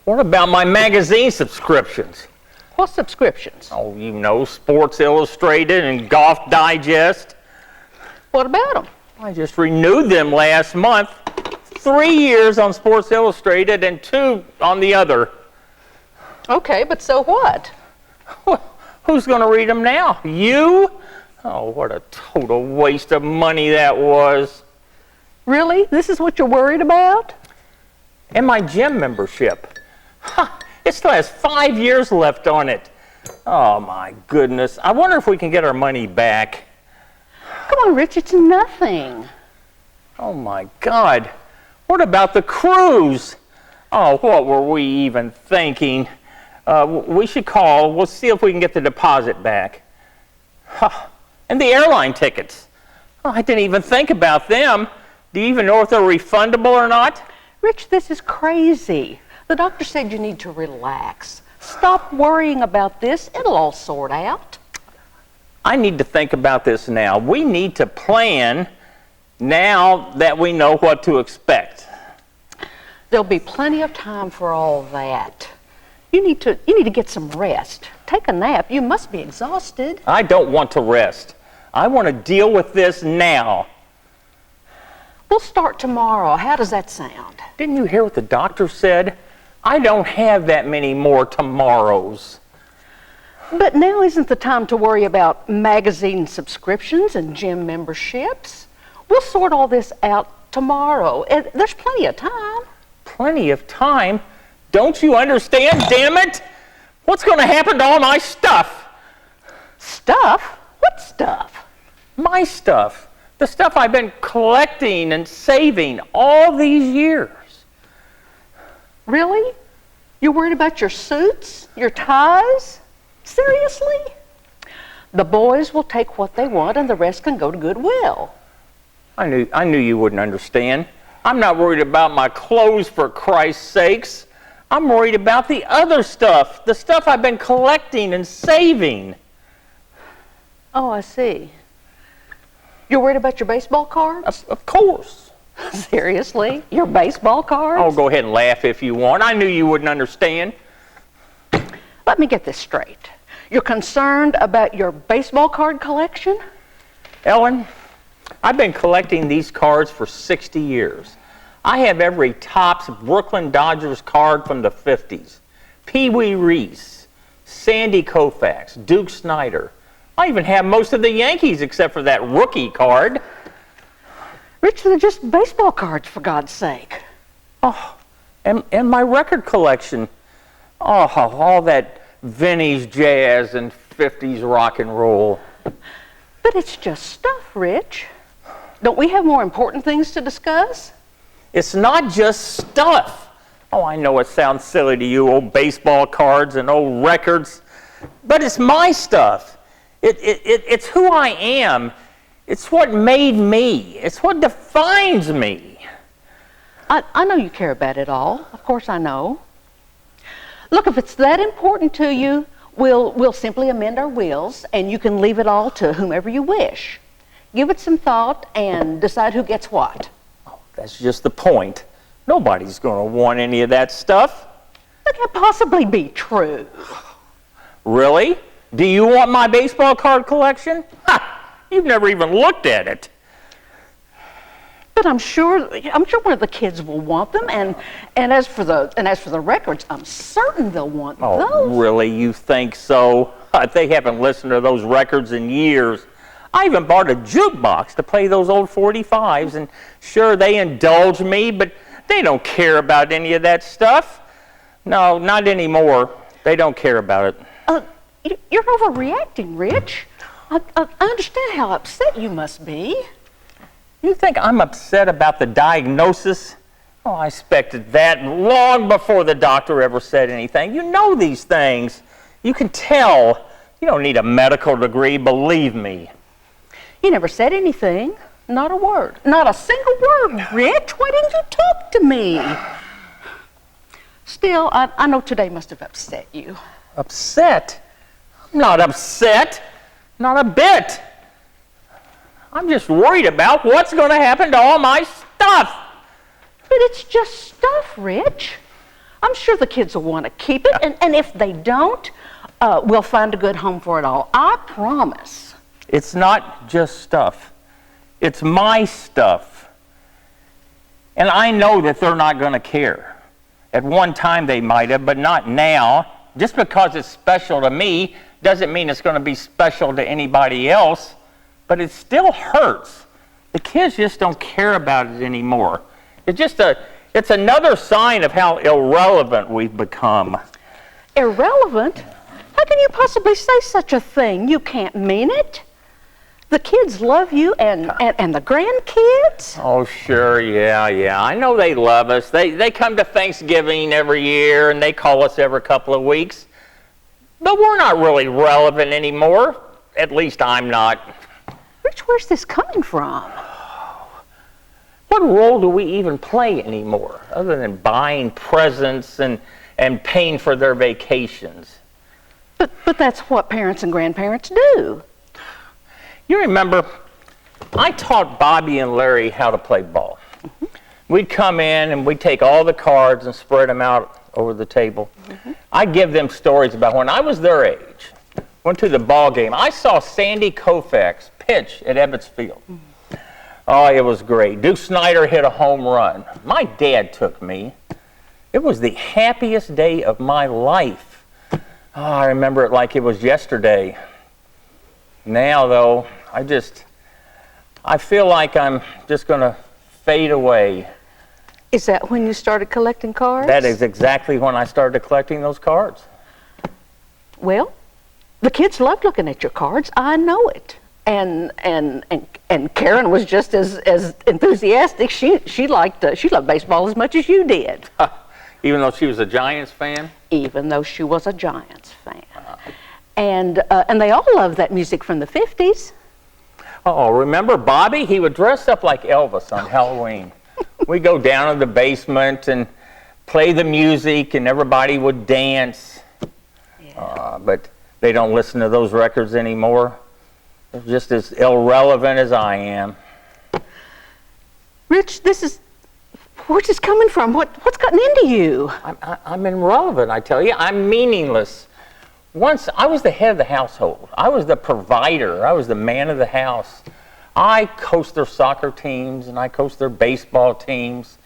What about my magazine subscriptions? What subscriptions? Oh, you know, Sports Illustrated and Golf Digest. What about them? I just renewed them last month. 3 years on Sports Illustrated and 2 on the other. Okay, but so what? Who's going to read them now? You? Oh, what a total waste of money that was. Really? This is what you're worried about? And my gym membership. It still has 5 years left on it. Oh, my goodness. I wonder if we can get our money back. Come on, Rich, it's nothing. Oh, my God. What about the cruise? Oh, what were we even thinking? We should call. We'll see if we can get the deposit back. And the airline tickets. Oh, I didn't even think about them. Do you even know if they're refundable or not? Rich, this is crazy. The doctor said you need to relax. Stop worrying about this. It'll all sort out. I need to think about this now. We need to plan now that we know what to expect. There'll be plenty of time for all that. You need to get some rest. Take a nap. You must be exhausted. I don't want to rest. I want to deal with this now. We'll start tomorrow. How does that sound? Didn't you hear what the doctor said? I don't have that many more tomorrows. But now isn't the time to worry about magazine subscriptions and gym memberships. We'll sort all this out tomorrow. There's plenty of time. Plenty of time? Don't you understand, damn it? What's going to happen to all my stuff? Stuff? What stuff? My stuff. The stuff I've been collecting and saving all these years. Really? You're worried about your suits? Your ties? Seriously? The boys will take what they want and the rest can go to Goodwill. I knew you wouldn't understand. I'm not worried about my clothes, for Christ's sakes. I'm worried about the other stuff, the stuff I've been collecting and saving. Oh, I see. You're worried about your baseball cards? Of course. Seriously? Your baseball cards? Oh, go ahead and laugh if you want. I knew you wouldn't understand. Let me get this straight. You're concerned about your baseball card collection? Ellen, I've been collecting these cards for 60 years. I have every Topps Brooklyn Dodgers card from the 50s. Pee Wee Reese, Sandy Koufax, Duke Snider. I even have most of the Yankees except for that rookie card. Rich, they're just baseball cards, for God's sake. Oh, and my record collection. Oh, all that vintage jazz and 50s rock and roll. But it's just stuff, Rich. Don't we have more important things to discuss? It's not just stuff. Oh, I know it sounds silly to you, old baseball cards and old records, but it's my stuff. It's who I am. It's what made me. It's what defines me. I know you care about it all. Of course I know. Look, if it's that important to you, we'll simply amend our wills, and you can leave it all to whomever you wish. Give it some thought and decide who gets what. Oh, that's just the point. Nobody's going to want any of that stuff. That can't possibly be true. Really? Do you want my baseball card collection? Ha! You've never even looked at it. But I'm sure one of the kids will want them, and as for the records, I'm certain they'll want those. Oh, really? You think so? They haven't listened to those records in years. I even bought a jukebox to play those old 45s, and sure, they indulge me, but they don't care about any of that stuff. No, not anymore. They don't care about it. You're overreacting, Rich. I understand how upset you must be. You think I'm upset about the diagnosis? Oh, I expected that long before the doctor ever said anything. You know these things. You can tell. You don't need a medical degree, believe me. You never said anything. Not a word. Not a single word, Rich. Why didn't you talk to me? Still, I know today must have upset you. Upset? I'm not upset. Not a bit. I'm just worried about what's going to happen to all my stuff. But it's just stuff, Rich. I'm sure the kids will want to keep it, and if they don't, we'll find a good home for it all. I promise. It's not just stuff. It's my stuff. And I know that they're not going to care. At one time they might have, but not now. Just because it's special to me doesn't mean it's going to be special to anybody else, but it still hurts. The kids just don't care about it anymore. It's another sign of how irrelevant we've become. Irrelevant? How can you possibly say such a thing? You can't mean it. The kids love you and the grandkids? Oh, sure, yeah. I know they love us. They come to Thanksgiving every year, and they call us every couple of weeks. But we're not really relevant anymore. At least I'm not. Rich, where's this coming from? What role do we even play anymore, other than buying presents and paying for their vacations? But that's what parents and grandparents do. You remember, I taught Bobby and Larry how to play ball. Mm-hmm. We'd come in and we'd take all the cards and spread them out over the table. Mm-hmm. I'd give them stories about when I was their age, went to the ball game. I saw Sandy Koufax pitch at Ebbets Field. Mm-hmm. Oh, it was great. Duke Snyder hit a home run. My dad took me. It was the happiest day of my life. Oh, I remember it like it was yesterday. Now, though, I feel like I'm just going to fade away. Is that when you started collecting cards? That is exactly when I started collecting those cards. Well, the kids loved looking at your cards. I know it. And Karen was just as enthusiastic. She loved baseball as much as you did. Even though she was a Giants fan? Even though she was a Giants fan. And they all loved that music from the 50s. Oh, remember Bobby? He would dress up like Elvis on Halloween. We'd go down to the basement and play the music, and everybody would dance. Yeah. But they don't listen to those records anymore. They're just as irrelevant as I am. Rich, where's this coming from? What's gotten into you? I'm irrelevant, I tell you. I'm meaningless. Once, I was the head of the household. I was the provider. I was the man of the house. I coached their soccer teams, and I coached their baseball teams.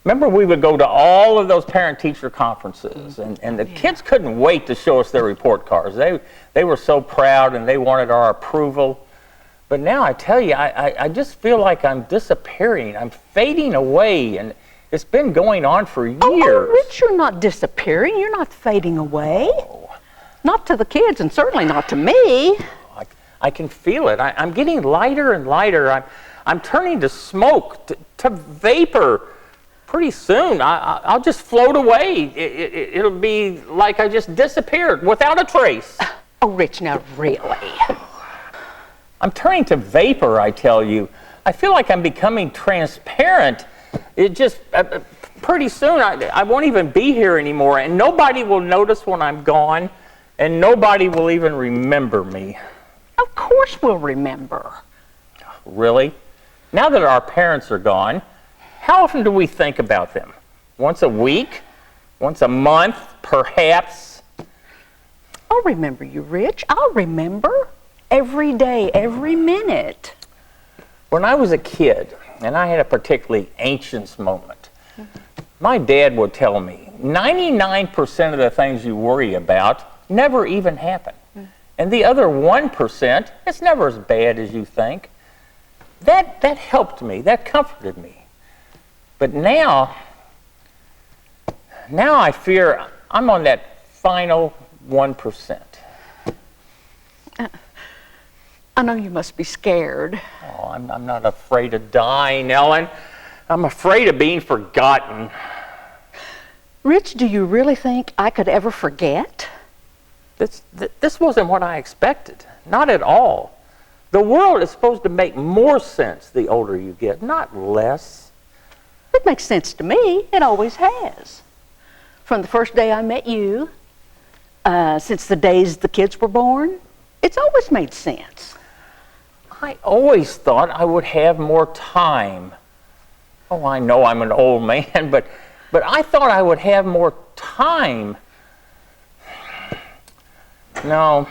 Remember, we would go to all of those parent-teacher conferences, and the kids couldn't wait to show us their report cards. They were so proud, and they wanted our approval. But now, I tell you, I just feel like I'm disappearing. I'm fading away, and it's been going on for years. Oh, Rich, you're not disappearing. You're not fading away. Oh. Not to the kids, and certainly not to me. I can feel it. I'm getting lighter and lighter. I'm turning to smoke, to vapor. Pretty soon, I'll just float away. It'll be like I just disappeared without a trace. Oh, Rich, now really? I'm turning to vapor, I tell you. I feel like I'm becoming transparent. It just, pretty soon, I won't even be here anymore, and nobody will notice when I'm gone. And nobody will even remember me. Of course we'll remember. Really? Now that our parents are gone, how often do we think about them? Once a week? Once a month? Perhaps? I'll remember you, Rich. I'll remember. Every day, every minute. When I was a kid, and I had a particularly anxious moment, my dad would tell me, 99% of the things you worry about never even happen. And the other 1%, it's never as bad as you think. That helped me. That comforted me. But now I fear I'm on that final 1%. I know you must be scared. Oh, I'm not afraid of dying, Ellen. I'm afraid of being forgotten. Rich, do you really think I could ever forget? This wasn't what I expected. Not at all. The world is supposed to make more sense the older you get, not less. It makes sense to me. It always has. From the first day I met you, since the days the kids were born, it's always made sense. I always thought I would have more time. Oh, I know I'm an old man, but I thought I would have more time, no,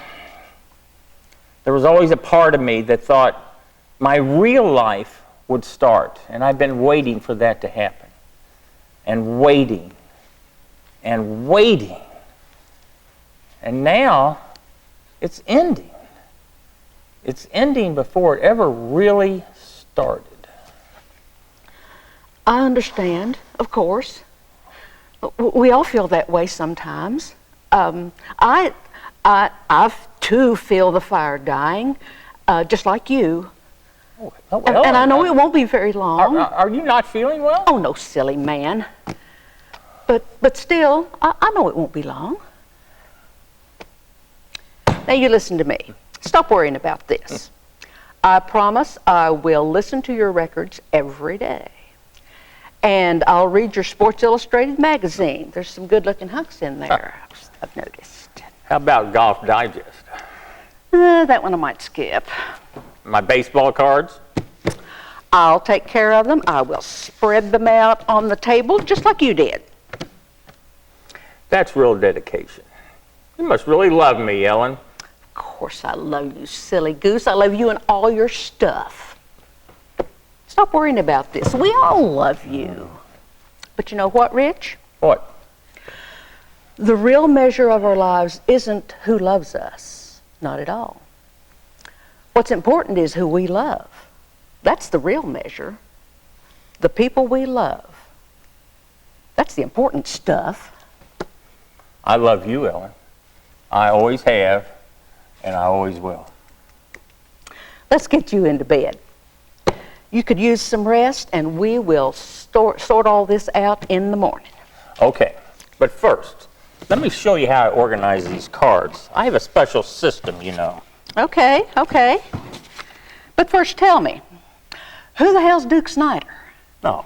there was always a part of me that thought my real life would start. And I've been waiting for that to happen. And waiting. And waiting. And now, it's ending. It's ending before it ever really started. I understand, of course. We all feel that way sometimes. I too feel the fire dying, just like you. Oh, well, and I know it won't be very long. Are you not feeling well? Oh, no, silly man. But still, I know it won't be long. Now you listen to me. Stop worrying about this. I promise I will listen to your records every day. And I'll read your Sports Illustrated magazine. There's some good-looking hunks in there, I've noticed. How about Golf Digest? That one I might skip. My baseball cards? I'll take care of them. I will spread them out on the table just like you did. That's real dedication. You must really love me, Ellen. Of course I love you, silly goose. I love you and all your stuff. Stop worrying about this. We all love you. But you know what, Rich? What? The real measure of our lives isn't who loves us. Not at all. What's important is who we love. That's the real measure. The people we love. That's the important stuff. I love you, Ellen. I always have, and I always will. Let's get you into bed. You could use some rest, and we will sort all this out in the morning. Okay, but first, let me show you how I organize these cards. I have a special system, you know. Okay. But first tell me, who the hell's Duke Snyder? Oh,